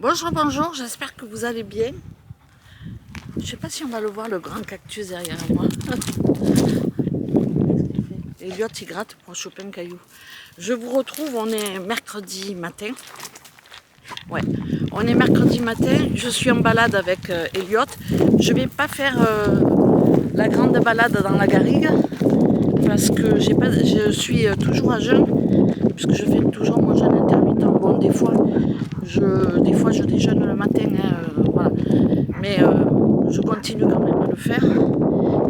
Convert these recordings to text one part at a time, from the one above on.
Bonjour, bonjour, j'espère que vous allez bien. Je sais pas si on va le voir, le grand cactus derrière moi. Elliot, il gratte pour choper un caillou. Je vous retrouve, on est mercredi matin. Ouais, on est mercredi matin, je suis en balade avec Elliot. Je vais pas faire la grande balade dans la garrigue parce que je suis toujours à jeun, puisque je fais toujours mon jeûne intermittent. Bon, des fois je déjeune le matin, voilà. Mais je continue quand même à le faire.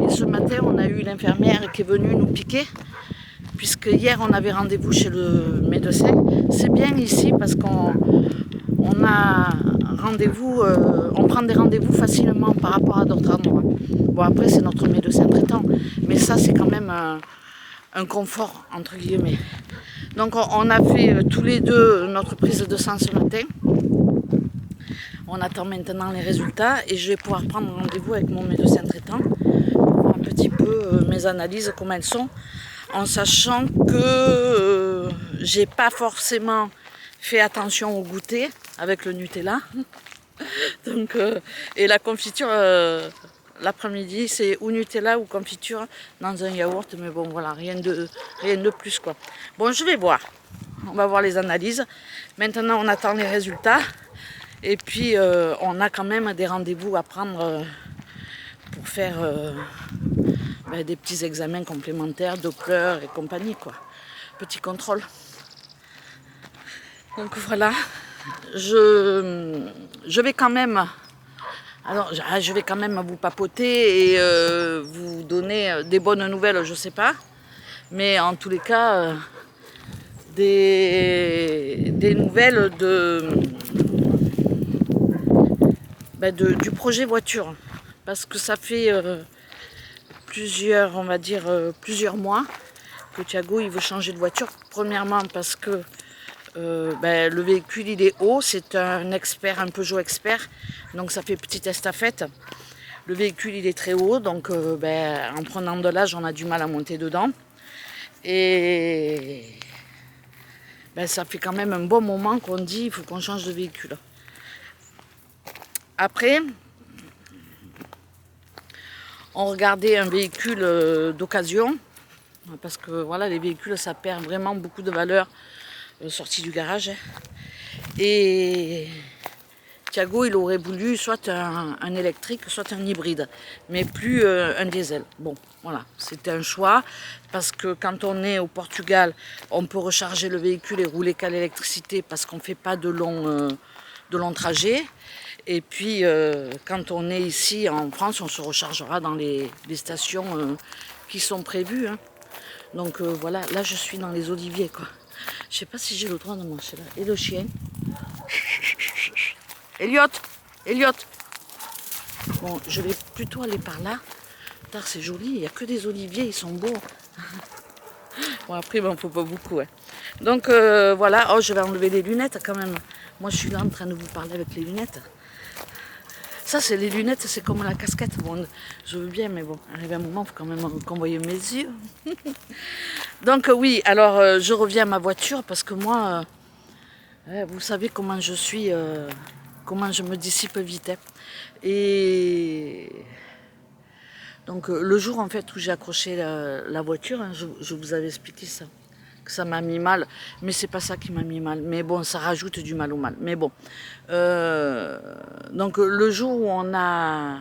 Et ce matin, on a eu l'infirmière qui est venue nous piquer, puisque hier on avait rendez-vous chez le médecin. C'est bien ici parce qu'on a rendez-vous, on prend des rendez-vous facilement par rapport à d'autres endroits. Bon, après c'est notre médecin traitant, mais ça c'est quand même un confort entre guillemets. Donc on a fait tous les deux notre prise de sang ce matin. On attend maintenant les résultats et je vais pouvoir prendre rendez-vous avec mon médecin traitant pour voir un petit peu mes analyses, comment elles sont, en sachant que j'ai pas forcément fait attention au goûter avec le Nutella. Donc, et la confiture, l'après-midi, c'est ou Nutella ou confiture dans un yaourt, mais bon voilà, rien de plus quoi. Bon, je vais voir, on va voir les analyses. Maintenant, on attend les résultats. Et puis, on a quand même des rendez-vous à prendre pour faire des petits examens complémentaires, Doppler et compagnie, quoi. Petit contrôle. Donc voilà, je vais quand même... Alors, je vais quand même vous papoter et vous donner des bonnes nouvelles, je sais pas. Mais en tous les cas, des nouvelles du projet voiture, parce que ça fait plusieurs mois que Thiago il veut changer de voiture. Premièrement parce que le véhicule il est haut, c'est un expert, un Peugeot expert, donc ça fait petite estafette. Le véhicule il est très haut, donc en prenant de l'âge on a du mal à monter dedans. Et ça fait quand même un bon moment qu'on dit il faut qu'on change de véhicule. Après, on regardait un véhicule d'occasion, parce que voilà, les véhicules ça perd vraiment beaucoup de valeur sorti du garage. Et Thiago il aurait voulu soit un électrique, soit un hybride, mais plus un diesel. Bon, voilà, c'était un choix, parce que quand on est au Portugal, on peut recharger le véhicule et rouler qu'à l'électricité, parce qu'on ne fait pas de longs trajets. Et puis, quand on est ici en France, on se rechargera dans les stations qui sont prévues. Hein. Donc voilà, là je suis dans les oliviers, quoi. Je sais pas si j'ai le droit de marcher là. Et le chien. Elliot, Elliot. Bon, je vais plutôt aller par là. Car c'est joli, il n'y a que des oliviers, ils sont beaux. Bon, après, il m'en faut pas beaucoup. Hein. Donc voilà, oh, je vais enlever les lunettes quand même. Moi, je suis là en train de vous parler avec les lunettes. Ça, c'est les lunettes, c'est comme la casquette. Bon, je veux bien, mais bon, arrivé un moment, il faut quand même qu'on voie mes yeux. Donc oui, alors je reviens à ma voiture parce que moi, vous savez comment je suis, comment je me dissipe vite. Hein. Et donc le jour en fait où j'ai accroché la voiture, hein, je vous avais expliqué ça. Ça m'a mis mal, mais c'est pas ça qui m'a mis mal. Mais bon, ça rajoute du mal au mal. Mais bon, donc le jour où on a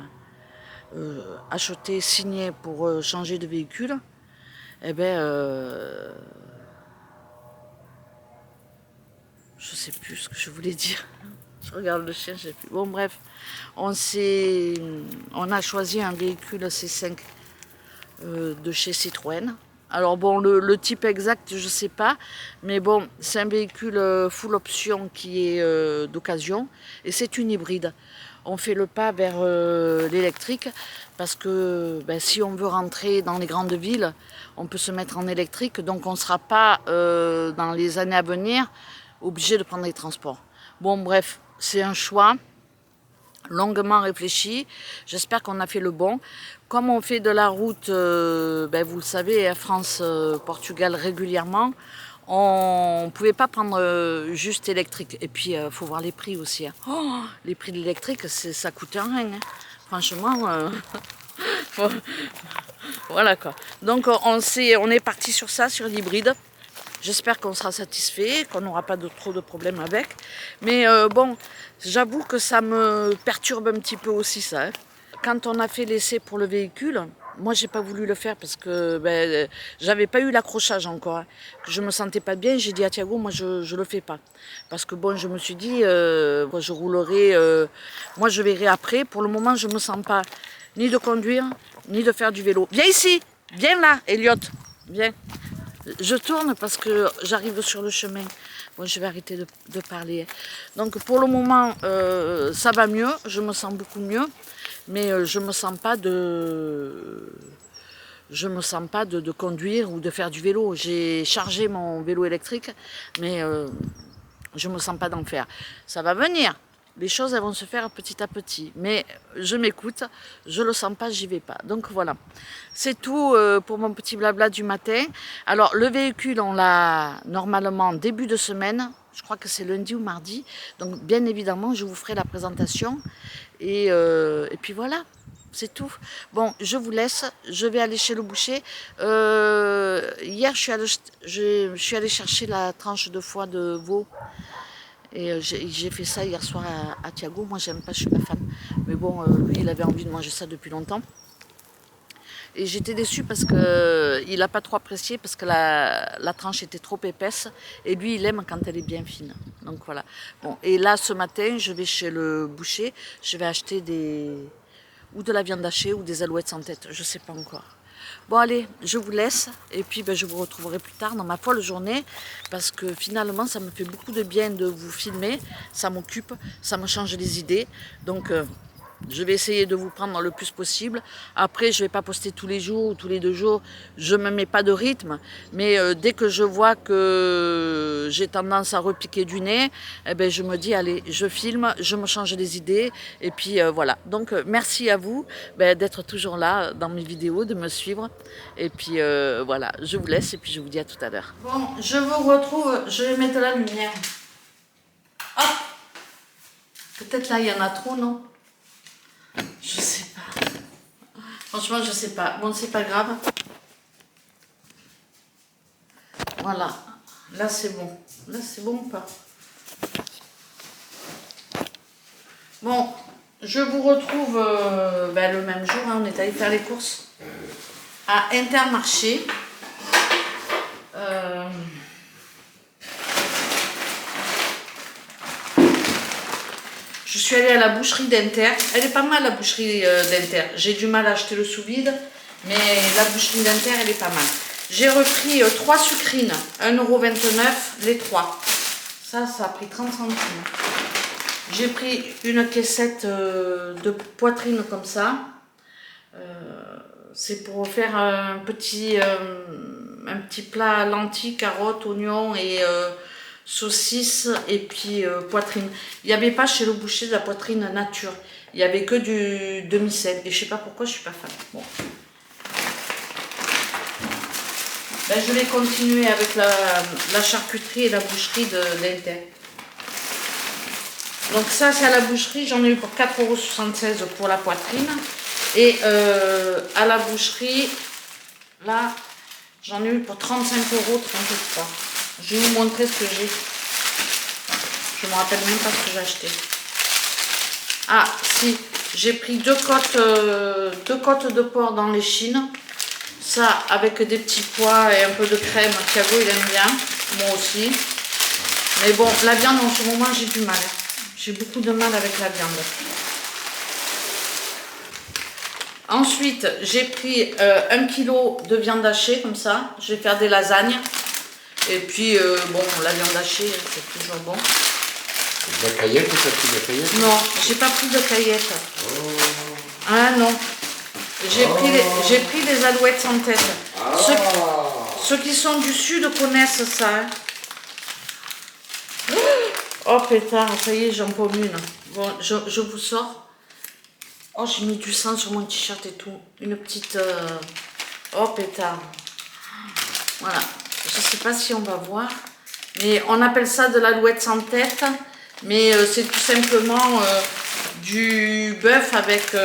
acheté, signé pour changer de véhicule, eh ben, je sais plus ce que je voulais dire. Je regarde le chien, je sais plus. Bon, bref, on a choisi un véhicule C5 de chez Citroën. Alors bon, le type exact, je sais pas, mais bon, c'est un véhicule full option qui est d'occasion et c'est une hybride. On fait le pas vers l'électrique parce que si on veut rentrer dans les grandes villes, on peut se mettre en électrique, donc on ne sera pas dans les années à venir obligé de prendre les transports. Bon, bref, c'est un choix longuement réfléchi. J'espère qu'on a fait le bon. Comme on fait de la route, vous le savez, France-Portugal régulièrement, on ne pouvait pas prendre juste électrique. Et puis, il faut voir les prix aussi. Hein. Oh, les prix de l'électrique, ça coûte un rien. Hein. Franchement, voilà quoi. Donc, on est parti sur ça, sur l'hybride. J'espère qu'on sera satisfait, qu'on n'aura pas trop de problèmes avec. Mais bon, j'avoue que ça me perturbe un petit peu aussi ça. Hein. Quand on a fait l'essai pour le véhicule, moi j'ai pas voulu le faire parce que j'avais pas eu l'accrochage encore. Hein. Je me sentais pas bien, j'ai dit à Thiago, moi je le fais pas. Parce que bon, je me suis dit, je roulerai, moi je verrai après. Pour le moment, je me sens pas ni de conduire, ni de faire du vélo. Viens ici, viens là, Elliot, viens. Je tourne parce que j'arrive sur le chemin. Bon, je vais arrêter de parler. Donc pour le moment, ça va mieux. Je me sens beaucoup mieux. Mais je me sens pas de conduire ou de faire du vélo. J'ai chargé mon vélo électrique, mais je me sens pas d'en faire. Ça va venir. Les choses elles vont se faire petit à petit. Mais je m'écoute, je le sens pas, j'y vais pas. Donc voilà. C'est tout pour mon petit blabla du matin. Alors le véhicule, on l'a normalement début de semaine. Je crois que c'est lundi ou mardi. Donc bien évidemment, je vous ferai la présentation. Et puis voilà. C'est tout. Bon, je vous laisse. Je vais aller chez le boucher. Hier, je suis allée chercher la tranche de foie de veau. Et j'ai fait ça hier soir à Thiago. Moi, j'aime pas, je suis pas fan. Mais bon, lui, il avait envie de manger ça depuis longtemps. Et j'étais déçue parce qu'il n'a pas trop apprécié, parce que la tranche était trop épaisse. Et lui, il aime quand elle est bien fine. Donc voilà. Bon, et là, ce matin, je vais chez le boucher. Je vais acheter ou de la viande hachée ou des alouettes sans tête. Je ne sais pas encore. Bon allez, je vous laisse et puis je vous retrouverai plus tard dans ma folle journée parce que finalement ça me fait beaucoup de bien de vous filmer, ça m'occupe, ça me change les idées. Donc je vais essayer de vous prendre le plus possible. Après, je ne vais pas poster tous les jours ou tous les 2 jours. Je ne me mets pas de rythme. Mais dès que je vois que j'ai tendance à repiquer du nez, eh ben, je me dis, allez, je filme, je me change les idées. Et puis voilà. Donc, merci à vous d'être toujours là dans mes vidéos, de me suivre. Et puis voilà, je vous laisse et puis je vous dis à tout à l'heure. Bon, je vous retrouve. Je vais mettre la lumière. Hop! Peut-être là, il y en a trop, non? Je sais pas. Franchement, je sais pas. Bon, c'est pas grave. Voilà. Là, c'est bon. Là, c'est bon ou pas? Bon, je vous retrouve le même jour. Hein, on est allé faire les courses à Intermarché. Je suis allée à la boucherie d'Inter. Elle est pas mal la boucherie d'Inter. J'ai du mal à acheter le sous-vide, mais la boucherie d'Inter, elle est pas mal. J'ai repris 3 sucrines, 1,29 € les 3. Ça a pris 30 centimes. J'ai pris une caissette de poitrine comme ça. C'est pour faire un petit plat lentilles, carottes, oignons et saucisses et puis poitrine. Il n'y avait pas chez le boucher de la poitrine nature. Il n'y avait que du demi-sel. Et je ne sais pas pourquoi je ne suis pas fan. Bon. Je vais continuer avec la charcuterie et la boucherie d'Inter. Donc ça, c'est à la boucherie. J'en ai eu pour 4,76 € pour la poitrine. Et à la boucherie, là, j'en ai eu pour 35,33 €. Je vais vous montrer ce que j'ai. Je ne me rappelle même pas ce que j'ai acheté. Ah, si, j'ai pris 2 côtes de porc dans l'échine. Ça, avec des petits pois et un peu de crème. Thiago, il aime bien. Moi aussi. Mais bon, la viande, en ce moment, j'ai du mal. J'ai beaucoup de mal avec la viande. Ensuite, j'ai pris 1 kg de viande hachée, comme ça. Je vais faire des lasagnes. Et puis, bon, la viande hachée, c'est toujours bon. De la caillette, tu as pris de la caillette? Non, j'ai pas pris de caillette. Oh. Ah non. J'ai pris les alouettes sans tête. Ah. Ceux qui sont du sud connaissent ça. Hein. Oh pétard, ça y est, j'en paume une. Bon, je vous sors. Oh, j'ai mis du sang sur mon t-shirt et tout. Une petite... Oh pétard. Voilà. Je ne sais pas si on va voir. Mais on appelle ça de l'alouette sans tête. Mais c'est tout simplement du bœuf avec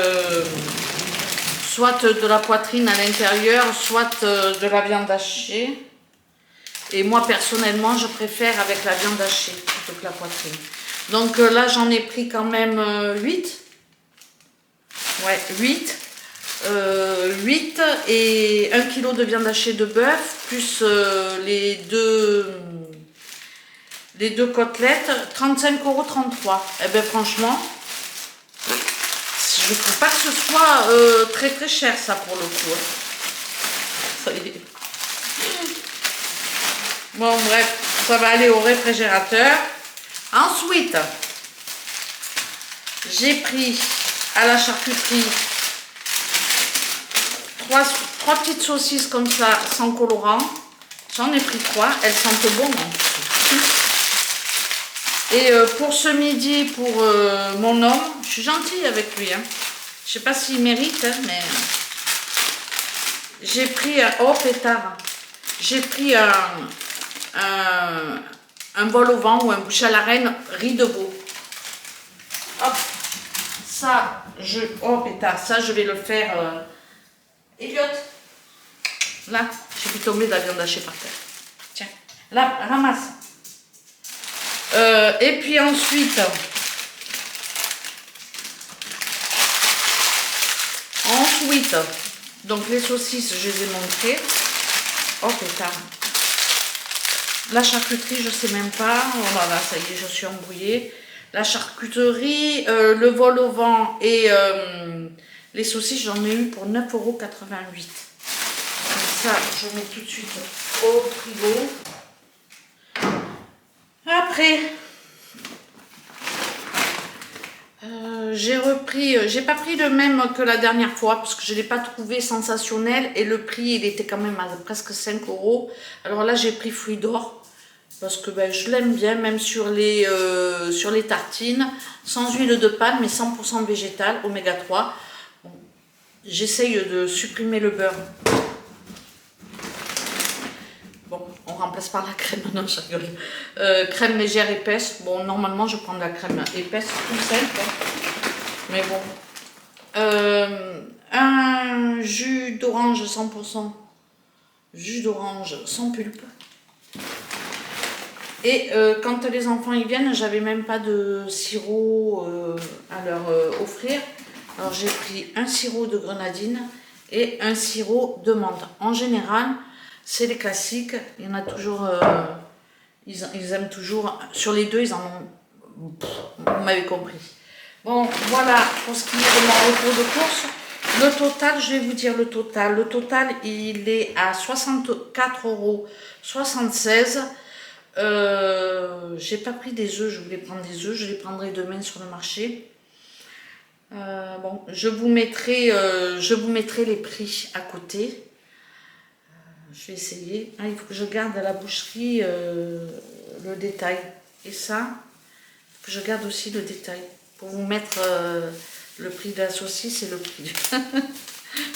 soit de la poitrine à l'intérieur, soit de la viande hachée. Et moi, personnellement, je préfère avec la viande hachée plutôt que la poitrine. Donc là, j'en ai pris quand même 8. Ouais, 8. 8 et 1 kg de viande hachée de bœuf, plus les deux côtelettes, 35,33 €. Eh bien, franchement, je ne trouve pas que ce soit très très cher, ça, pour le coup. Ça y est. Bon, bref, ça va aller au réfrigérateur. Ensuite, j'ai pris à la charcuterie 3 petites saucisses comme ça, sans colorant. J'en ai pris 3, elles sentent bon. Et pour ce midi, pour mon homme, je suis gentille avec lui. Hein. Je sais pas s'il mérite, hein, mais j'ai pris oh pétard. J'ai pris un bol au vent ou un bouche à la reine riz de veau. Hop, ça, oh pétard, ça je vais le faire. Elliot, là, j'ai pu tomber de la viande hachée par terre. Tiens, là, ramasse. Et puis ensuite, donc les saucisses, je les ai montrées. Oh pétard. La charcuterie, je sais même pas. Oh là là, ça y est, je suis embrouillée. La charcuterie, le vol au vent et les saucisses, j'en ai eu pour 9,88 €. Ça, je mets tout de suite au frigo. Après, j'ai pas pris le même que la dernière fois parce que je ne l'ai pas trouvé sensationnel et le prix il était quand même à presque 5 €. Alors là j'ai pris fruits d'or parce que ben, je l'aime bien, même sur les tartines, sans huile de palme mais 100% végétal, oméga 3. Bon, j'essaye de supprimer le beurre. Bon, on remplace par la crème, non je rigole. Crème légère épaisse, bon normalement je prends de la crème épaisse tout simple. Mais bon, un jus d'orange 100%, jus d'orange sans pulpe. Et quand les enfants y viennent, j'avais même pas de sirop à leur offrir. Alors j'ai pris un sirop de grenadine et un sirop de menthe. En général, c'est les classiques. Il y en a toujours, ils aiment toujours. Sur les deux, ils en ont. Vous m'avez compris. Bon, voilà pour ce qui est de mon retour de course. Le total, je vais vous dire le total. Le total, il est à 64,76 €. J'ai pas pris des œufs, je voulais prendre des œufs. Je les prendrai demain sur le marché. Bon, je vous mettrai les prix à côté. Je vais essayer. Ah, il faut que je garde à la boucherie le détail. Et ça, il faut que je garde aussi le détail. Pour vous mettre le prix de la saucisse et le prix.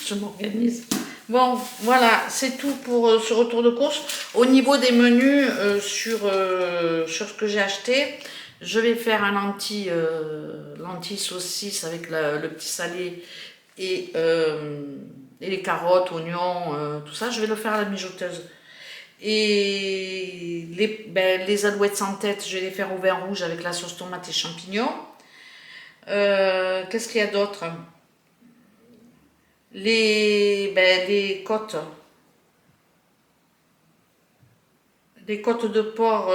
Je m'organise. Bon, voilà, c'est tout pour ce retour de course. Au niveau des menus sur ce que j'ai acheté, je vais faire un lentilles saucisse avec le petit salé et les carottes, oignons, tout ça. Je vais le faire à la mijoteuse. Et les alouettes sans tête, je vais les faire au vin rouge avec la sauce tomate et champignons. Qu'est-ce qu'il y a d'autre? Les côtes de porc,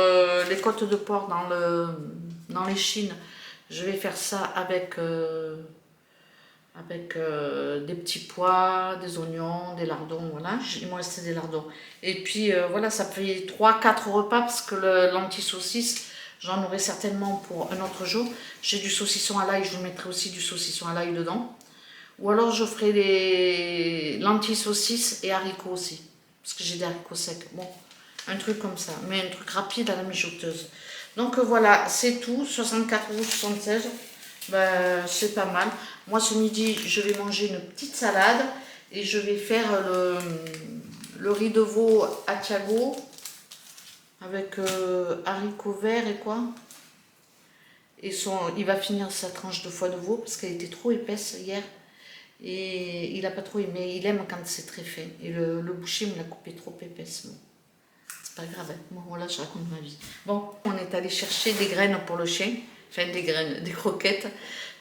dans les chines. Je vais faire ça avec des petits pois, des oignons, des lardons, voilà, il me restait des lardons. Et puis voilà, ça fait 3-4 repas parce que le lentilles saucisse, j'en aurai certainement pour un autre jour. J'ai du saucisson à l'ail, je vous mettrai aussi du saucisson à l'ail dedans. Ou alors je ferai les lentilles saucisses et haricots aussi, parce que j'ai des haricots secs. Bon, un truc comme ça, mais un truc rapide à la mijoteuse. Donc voilà, c'est tout, 64,76 €. Ben, c'est pas mal. Moi ce midi je vais manger une petite salade et je vais faire le riz de veau à Thiago avec haricots verts et quoi. Et il va finir sa tranche de foie de veau parce qu'elle était trop épaisse hier. Et il n'a pas trop aimé. Il aime quand c'est très fin. Et le boucher me l'a coupé trop épaisse. Bon. C'est pas grave. Moi, voilà, je raconte ma vie. Bon, on est allé chercher des graines pour le chien. Enfin, des graines, des croquettes.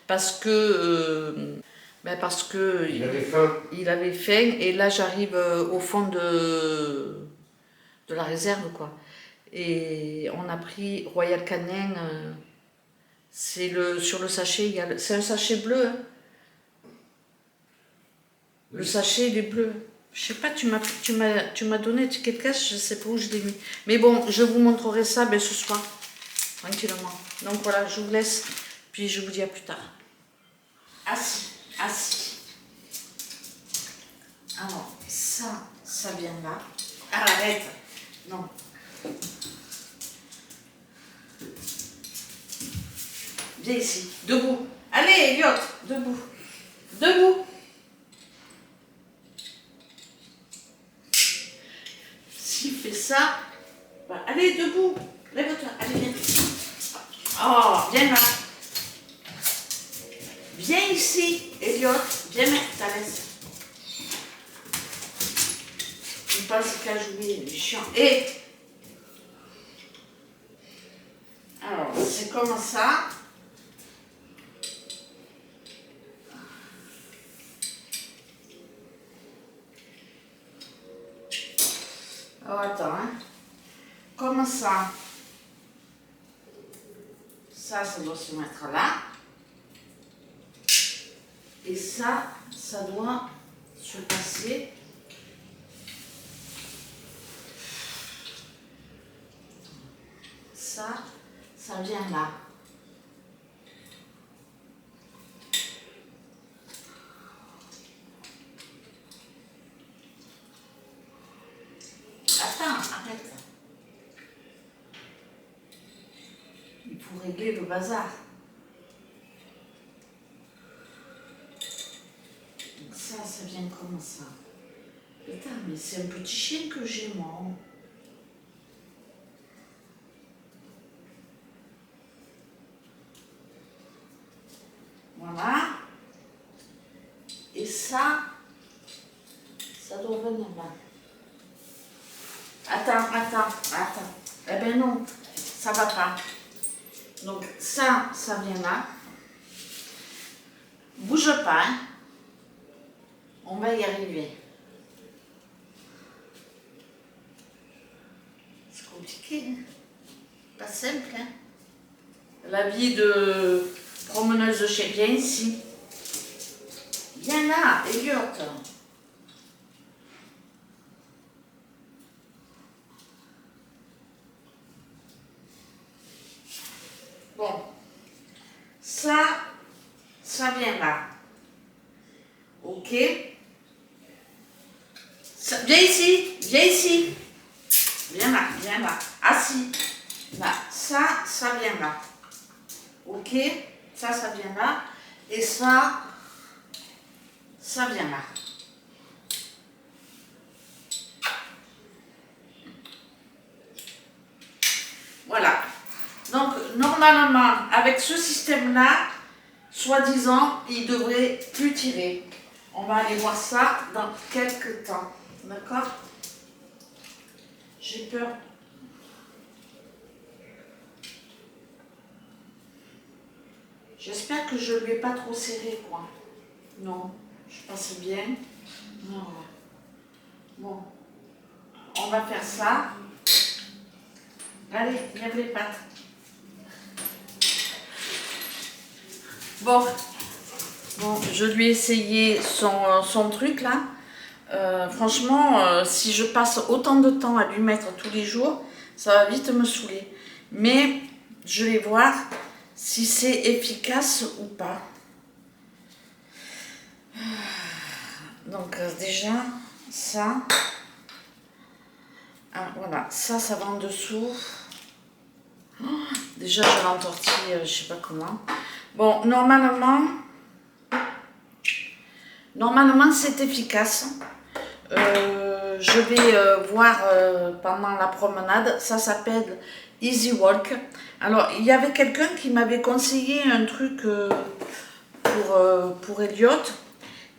Parce que... Il avait faim. Il avait faim. Et là, j'arrive au fond de la réserve, quoi. Et on a pris Royal Canin. Sur le sachet, c'est un sachet bleu. Hein. Le sachet, il est bleu. Je sais pas, tu m'as donné quelque chose, je sais pas où je l'ai mis. Mais bon, je vous montrerai ça ce soir, tranquillement. Donc voilà, je vous laisse, puis je vous dis à plus tard. Assis. Alors, ça vient là. Ah, arrête. Non. Viens ici, debout. Allez, Elliot, debout. Debout. S'il fait ça, bah, allez, debout. Lève-toi, allez, viens. Oh, viens là. Viens ici, Elliot. Viens mettre ta laisse. Il pense qu'à jouer, il est chiant. Et alors, c'est comme ça. Oh, attends, hein. Comme ça. Ça doit se mettre là. Et ça doit se passer. Ça vient là. Attends, arrête. Il faut régler le bazar. Donc ça vient comme ça. Putain, mais c'est un petit chien que j'ai, moi. Voilà. Et ça doit venir là. Attends. Eh ben non, ça va pas. Donc ça vient là. Bouge pas, hein. On va y arriver. C'est compliqué, hein. Pas simple, hein. La vie de promeneuse de chien. Viens ici. Viens là, Elliot. Bon. Ça vient là. Ok. Viens ici. Viens là. Assis. Là. Ça vient là. Ok. Ça vient là. Et ça vient là. Voilà. Donc, normalement, avec ce système-là, soi-disant, il devrait plus tirer. On va aller voir ça dans quelques temps. D'accord? J'ai peur. J'espère que je ne lui ai pas trop serré, quoi. Non, je passe bien. Non. Bon, on va faire ça. Allez, lève les pattes. Bon, je lui ai essayé son truc là. Franchement, si je passe autant de temps à lui mettre tous les jours, ça va vite me saouler. Mais je vais voir si c'est efficace ou pas. Donc déjà, ça. Ah, voilà, ça va en dessous. Oh, déjà, je l'entortille, je sais pas comment. Bon, normalement c'est efficace. je vais voir pendant la promenade. Ça s'appelle Easy Walk. Alors, il y avait quelqu'un qui m'avait conseillé un truc pour Elliot.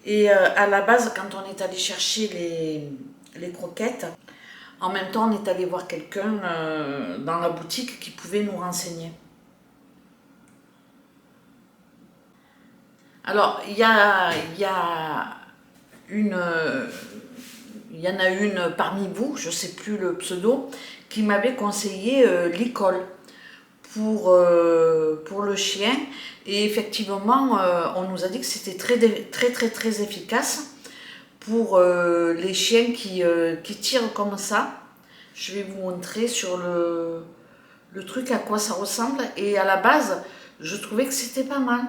Et à la base, quand on est allé chercher les croquettes, en même temps, on est allé voir quelqu'un dans la boutique qui pouvait nous renseigner. Alors, il y en a une parmi vous, je ne sais plus le pseudo, qui m'avait conseillé l'école pour le chien. Et effectivement, on nous a dit que c'était très efficace pour les chiens qui tirent comme ça. Je vais vous montrer sur le truc à quoi ça ressemble. Et à la base, je trouvais que c'était pas mal.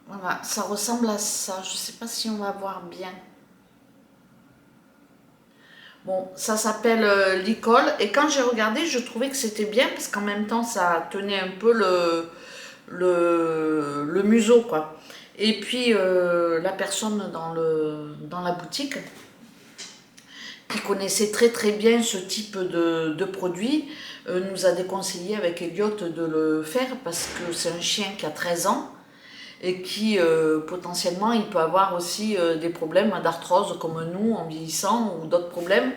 Voilà, ça ressemble à ça. Je ne sais pas si on va voir bien. Bon, ça s'appelle l'école. Et quand j'ai regardé, je trouvais que c'était bien parce qu'en même temps, ça tenait un peu le museau, quoi. Et puis, la personne dans la boutique, qui connaissait très bien ce type de produit, nous a déconseillé avec Elliot de le faire parce que c'est un chien qui a 13 ans. Et qui potentiellement il peut avoir aussi des problèmes d'arthrose comme nous en vieillissant ou d'autres problèmes,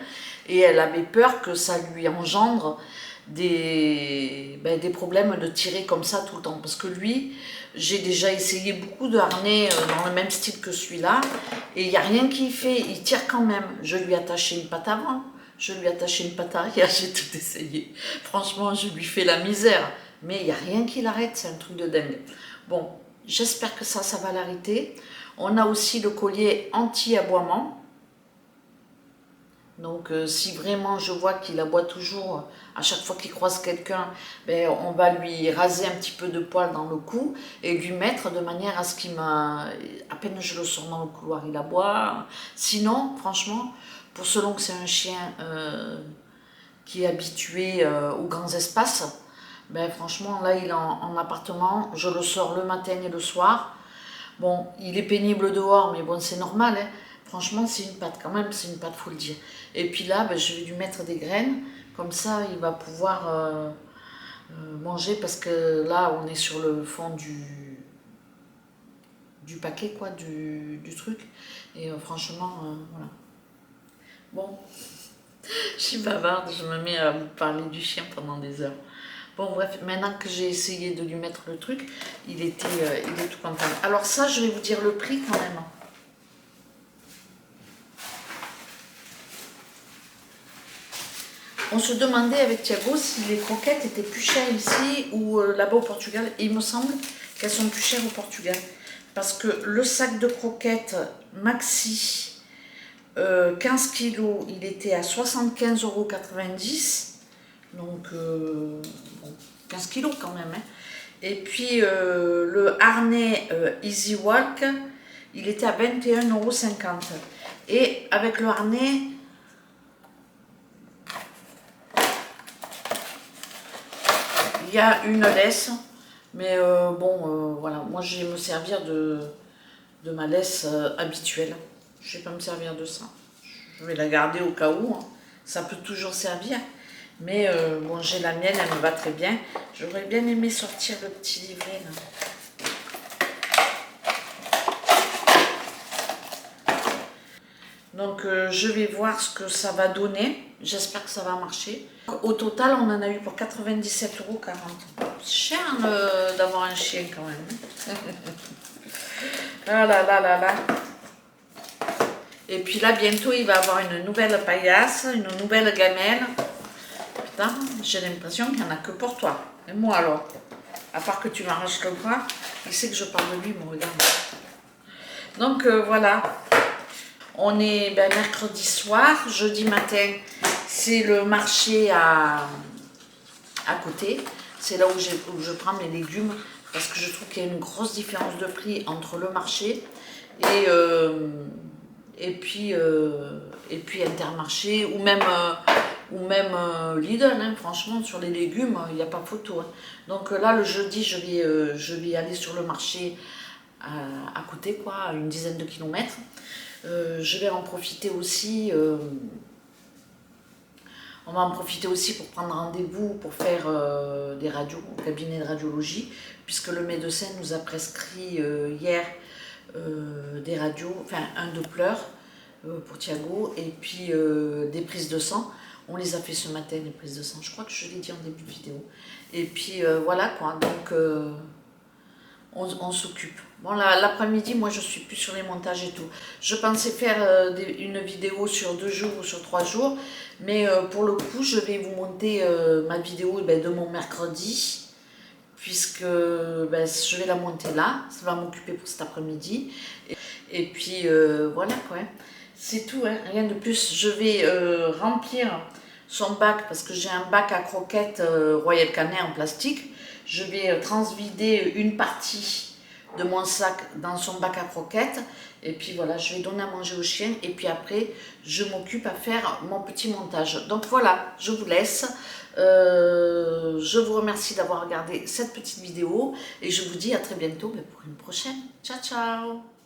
et elle avait peur que ça lui engendre des problèmes de tirer comme ça tout le temps, parce que lui, j'ai déjà essayé beaucoup de harnais dans le même style que celui-là et il n'y a rien qui fait, il tire quand même. Je lui ai attaché une patte avant, je lui ai attaché une patte arrière, j'ai tout essayé, franchement je lui fais la misère, mais il n'y a rien qui l'arrête, c'est un truc de dingue. Bon, j'espère que ça va l'arrêter. On a aussi le collier anti-aboiement. Donc si vraiment je vois qu'il aboie toujours, à chaque fois qu'il croise quelqu'un, ben, on va lui raser un petit peu de poil dans le cou et lui mettre de manière à ce qu'il à peine je le sors dans le couloir, il aboie. Sinon, franchement, pour selon que c'est un chien qui est habitué aux grands espaces, ben franchement, là, il est en appartement, je le sors le matin et le soir. Bon, il est pénible dehors, mais bon, c'est normal, hein. Franchement, c'est une pâte, quand même, c'est une pâte, faut le dire. Et puis là, ben, je vais lui mettre des graines, comme ça, il va pouvoir manger, parce que là, on est sur le fond du paquet, quoi, du truc. Et franchement, voilà. Bon, je suis bavarde, je me mets à vous parler du chien pendant des heures. Bon bref, maintenant que j'ai essayé de lui mettre le truc, il est tout content. Alors ça, je vais vous dire le prix quand même. On se demandait avec Thiago si les croquettes étaient plus chères ici ou là-bas au Portugal. Et il me semble qu'elles sont plus chères au Portugal. Parce que le sac de croquettes maxi, 15 kilos, il était à 75,90 €. Donc, bon, 15 kilos quand même. Hein. Et puis, le harnais Easy Walk, il était à 21,50 €. Et avec le harnais, il y a une laisse. Mais bon, voilà, moi je vais me servir de ma laisse habituelle. Je ne vais pas me servir de ça. Je vais la garder au cas où. Hein. Ça peut toujours servir. Mais bon, j'ai la mienne, elle me va très bien. J'aurais bien aimé sortir le petit livret là. Donc je vais voir ce que ça va donner. J'espère que ça va marcher. Au total, on en a eu pour 97,40 €. C'est cher d'avoir un chien quand même. Ah là là là là. Et puis là, bientôt, il va avoir une nouvelle paillasse, une nouvelle gamelle. Putain, j'ai l'impression qu'il n'y en a que pour toi. Et moi alors, à part que tu m'arraches le bras, il sait que je parle de lui, mon regard. Donc voilà, on est mercredi soir, jeudi matin, c'est le marché à côté. C'est là où je prends mes légumes, parce que je trouve qu'il y a une grosse différence de prix entre le marché et puis Intermarché, ou même Lidl, hein. Franchement, sur les légumes, il n'y a pas photo. Hein. Donc là, le jeudi, je vais aller sur le marché à côté, quoi, à une dizaine de kilomètres. Je vais en profiter aussi, on va en profiter aussi pour prendre rendez-vous pour faire des radios au cabinet de radiologie, puisque le médecin nous a prescrit hier des radios, enfin un Doppler pour Thiago, et puis des prises de sang. On les a fait ce matin, les prises de sang, je crois que je l'ai dit en début de vidéo. Et puis voilà quoi, donc on s'occupe. Bon, l'après-midi, moi je suis plus sur les montages et tout. Je pensais faire une vidéo sur 2 jours ou sur 3 jours, mais pour le coup, je vais vous monter ma vidéo de mon mercredi, puisque je vais la monter là, ça va m'occuper pour cet après-midi. Et puis voilà quoi, c'est tout, hein, rien de plus. Je vais remplir son bac, parce que j'ai un bac à croquettes Royal Canin en plastique. Je vais transvider une partie de mon sac dans son bac à croquettes, et puis voilà, je vais donner à manger au chien, et puis après je m'occupe à faire mon petit montage. Donc voilà, je vous laisse, je vous remercie d'avoir regardé cette petite vidéo, et je vous dis à très bientôt pour une prochaine. Ciao ciao.